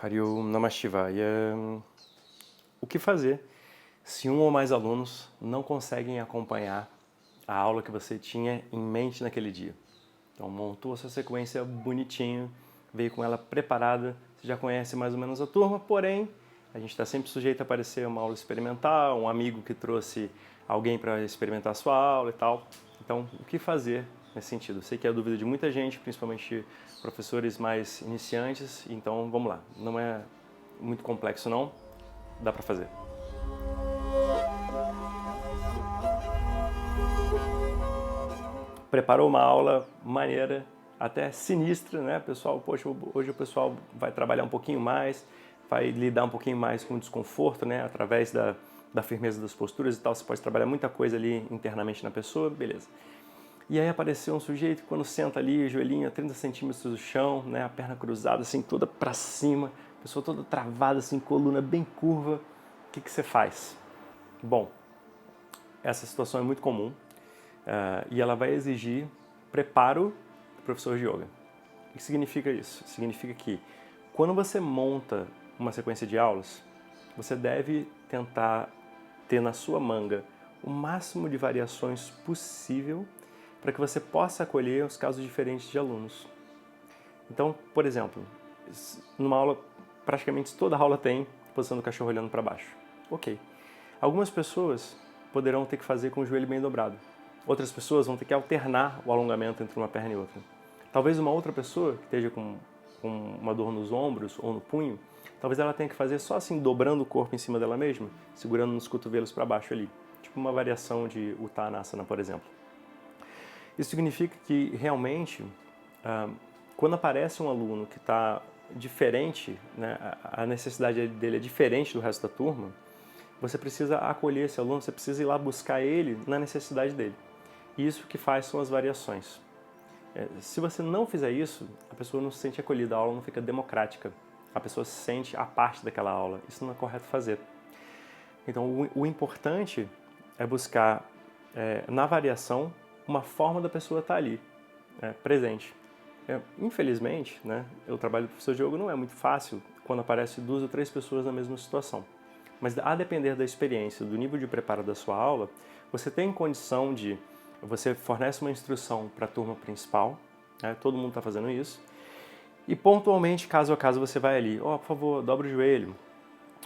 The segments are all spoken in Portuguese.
Hariom Namah Shivaya. O que fazer se um ou mais alunos não conseguem acompanhar a aula que você tinha em mente naquele dia? Então montou a sua sequência bonitinho, veio com ela preparada, você já conhece mais ou menos a turma, porém a gente está sempre sujeito a aparecer uma aula experimental, um amigo que trouxe alguém para experimentar a sua aula e tal. Então, o que fazer nesse sentido? Eu sei que é a dúvida de muita gente, principalmente professores mais iniciantes, então vamos lá. Não é muito complexo não, dá para fazer. Preparou uma aula maneira, até sinistra, né, pessoal? Poxa, hoje o pessoal vai trabalhar um pouquinho mais, vai lidar um pouquinho mais com o desconforto, né, através da firmeza das posturas e tal. Você pode trabalhar muita coisa ali internamente na pessoa, beleza. E aí apareceu um sujeito que quando senta ali, o joelhinho a 30 centímetros do chão, né, a perna cruzada assim, toda para cima, a pessoa toda travada assim, coluna bem curva. O que você faz? Bom, essa situação é muito comum. E ela vai exigir preparo do professor de yoga. O que significa isso? Significa que quando você monta uma sequência de aulas, você deve tentar ter na sua manga o máximo de variações possível para que você possa acolher os casos diferentes de alunos. Então, por exemplo, numa aula, praticamente toda aula tem posição do cachorro olhando para baixo. Ok. Algumas pessoas poderão ter que fazer com o joelho bem dobrado. Outras pessoas vão ter que alternar o alongamento entre uma perna e outra. Talvez uma outra pessoa que esteja com uma dor nos ombros ou no punho, talvez ela tenha que fazer só assim, dobrando o corpo em cima dela mesma, segurando nos cotovelos para baixo ali. Tipo uma variação de Uttanasana, por exemplo. Isso significa que realmente, quando aparece um aluno que está diferente, né, a necessidade dele é diferente do resto da turma, você precisa acolher esse aluno, você precisa ir lá buscar ele na necessidade dele. E isso que faz são as variações. Se você não fizer isso, a pessoa não se sente acolhida, a aula não fica democrática. A pessoa se sente a parte daquela aula. Isso não é correto fazer. Então, o importante é buscar, na variação, uma forma da pessoa estar ali, presente. Infelizmente, né, o trabalho do professor de yoga não é muito fácil quando aparece 2 ou 3 pessoas na mesma situação. Mas a depender da experiência, do nível de preparo da sua aula, você tem condição de, você fornece uma instrução para a turma principal, né, todo mundo está fazendo isso, e pontualmente, caso a caso, você vai ali, por favor, dobra o joelho,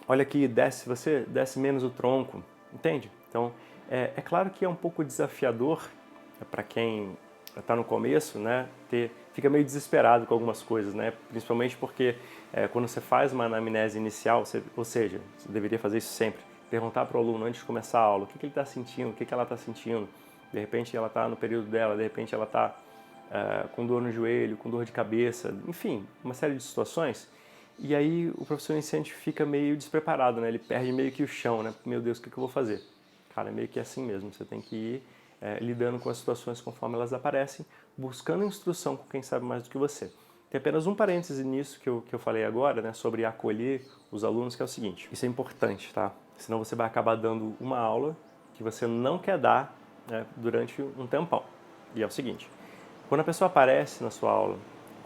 olha aqui, você desce menos o tronco, entende? Então, é claro que é um pouco desafiador para quem está no começo, né, fica meio desesperado com algumas coisas, né, principalmente porque quando você faz uma anamnese inicial, ou seja, você deveria fazer isso sempre, perguntar para o aluno antes de começar a aula o que ele está sentindo, o que ela está sentindo, de repente ela está no período dela, de repente ela está com dor no joelho, com dor de cabeça, enfim, uma série de situações. E aí o professor iniciante fica meio despreparado, né? Ele perde meio que o chão, né? Meu Deus, o que eu vou fazer? Cara, é meio que assim mesmo, você tem que ir lidando com as situações conforme elas aparecem, buscando instrução com quem sabe mais do que você. Tem apenas um parêntese nisso que eu falei agora, né, sobre acolher os alunos, que é o seguinte, isso é importante, tá? Senão você vai acabar dando uma aula que você não quer dar, né, durante um tempão. E é o seguinte, quando a pessoa aparece na sua aula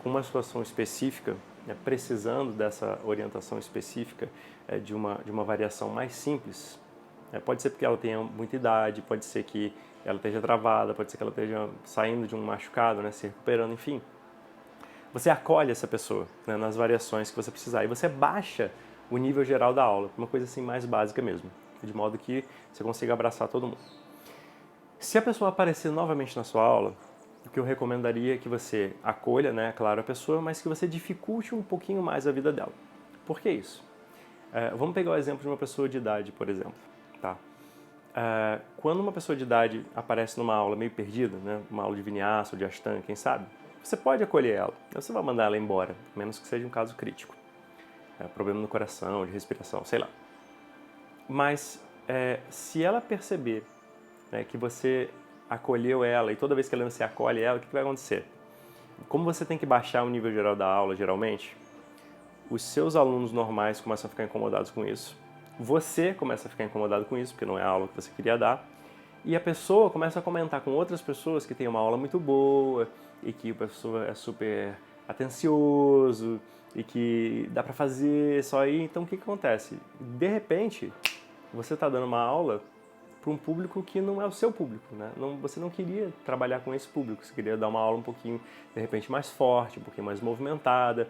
com uma situação específica, precisando dessa orientação específica, de uma variação mais simples, pode ser porque ela tenha muita idade, pode ser que ela esteja travada, pode ser que ela esteja saindo de um machucado, né, se recuperando, enfim. Você acolhe essa pessoa, né, nas variações que você precisar e você baixa o nível geral da aula, uma coisa assim mais básica mesmo, de modo que você consiga abraçar todo mundo. Se a pessoa aparecer novamente na sua aula, o que eu recomendaria é que você acolha, né, claro, a pessoa, mas que você dificulte um pouquinho mais a vida dela. Por que isso? Vamos pegar o exemplo de uma pessoa de idade, por exemplo. Tá? Quando uma pessoa de idade aparece numa aula meio perdida, né, uma aula de vinyasa ou de ashtanga, quem sabe, você pode acolher ela. Você vai mandar ela embora, a menos que seja um caso crítico. Problema no coração, de respiração, sei lá. Mas se ela perceber, né, que você acolheu ela e toda vez que você acolhe ela, o que vai acontecer? Como você tem que baixar o nível geral da aula, geralmente, os seus alunos normais começam a ficar incomodados com isso, você começa a ficar incomodado com isso, porque não é a aula que você queria dar, e a pessoa começa a comentar com outras pessoas que tem uma aula muito boa e que o professor é super atencioso e que dá para fazer só aí. Então o que acontece? De repente, você está dando uma aula para um público que não é o seu público, né? Você não queria trabalhar com esse público, você queria dar uma aula um pouquinho, de repente, mais forte, um pouquinho mais movimentada,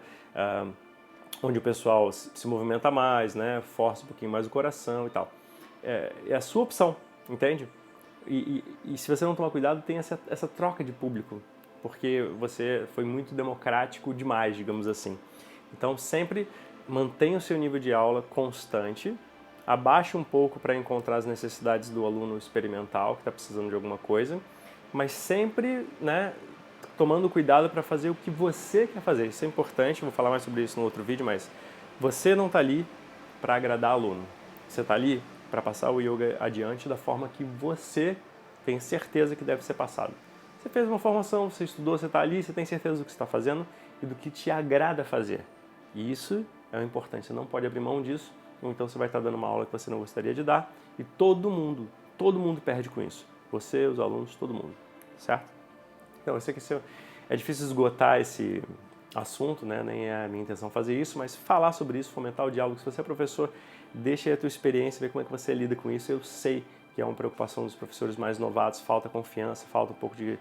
onde o pessoal se movimenta mais, né? Força um pouquinho mais o coração e tal. É a sua opção, entende? E se você não tomar cuidado, tem essa troca de público, porque você foi muito democrático demais, digamos assim. Então, sempre mantenha o seu nível de aula constante, abaixe um pouco para encontrar as necessidades do aluno experimental que está precisando de alguma coisa, mas sempre, né, tomando cuidado para fazer o que você quer fazer. Isso é importante, vou falar mais sobre isso no outro vídeo, mas você não está ali para agradar aluno. Você está ali para passar o yoga adiante da forma que você tem certeza que deve ser passado. Você fez uma formação, você estudou, você está ali, você tem certeza do que está fazendo e do que te agrada fazer. E isso é o importante, você não pode abrir mão disso, ou então você vai estar dando uma aula que você não gostaria de dar e todo mundo perde com isso. Você, os alunos, todo mundo, certo? Então, eu sei que é difícil esgotar esse assunto, né? Nem é a minha intenção fazer isso, mas falar sobre isso, fomentar o diálogo. Se você é professor, deixa aí a tua experiência, ver como é que você lida com isso. Eu sei que é uma preocupação dos professores mais novatos, falta confiança, falta um pouco de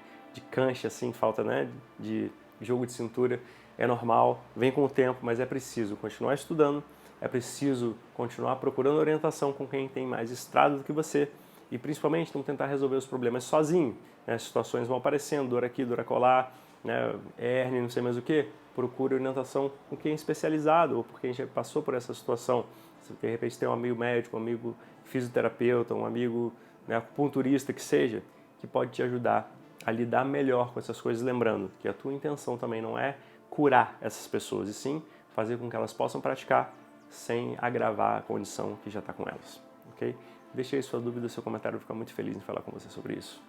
cancha, assim, falta, né, de jogo de cintura. É normal, vem com o tempo, mas é preciso continuar estudando, é preciso continuar procurando orientação com quem tem mais estrada do que você e principalmente não tentar resolver os problemas sozinho. Né? As situações vão aparecendo, dor aqui, dor acolá, né? Hérnia, não sei mais o que. Procure orientação com quem é especializado ou por quem já passou por essa situação. Se de repente tem um amigo médico, um amigo fisioterapeuta, um amigo, né, acupunturista que seja, que pode te ajudar a lidar melhor com essas coisas, lembrando que a tua intenção também não é curar essas pessoas, e sim fazer com que elas possam praticar sem agravar a condição que já está com elas, ok? Deixe aí sua dúvida, seu comentário, eu vou ficar muito feliz em falar com você sobre isso.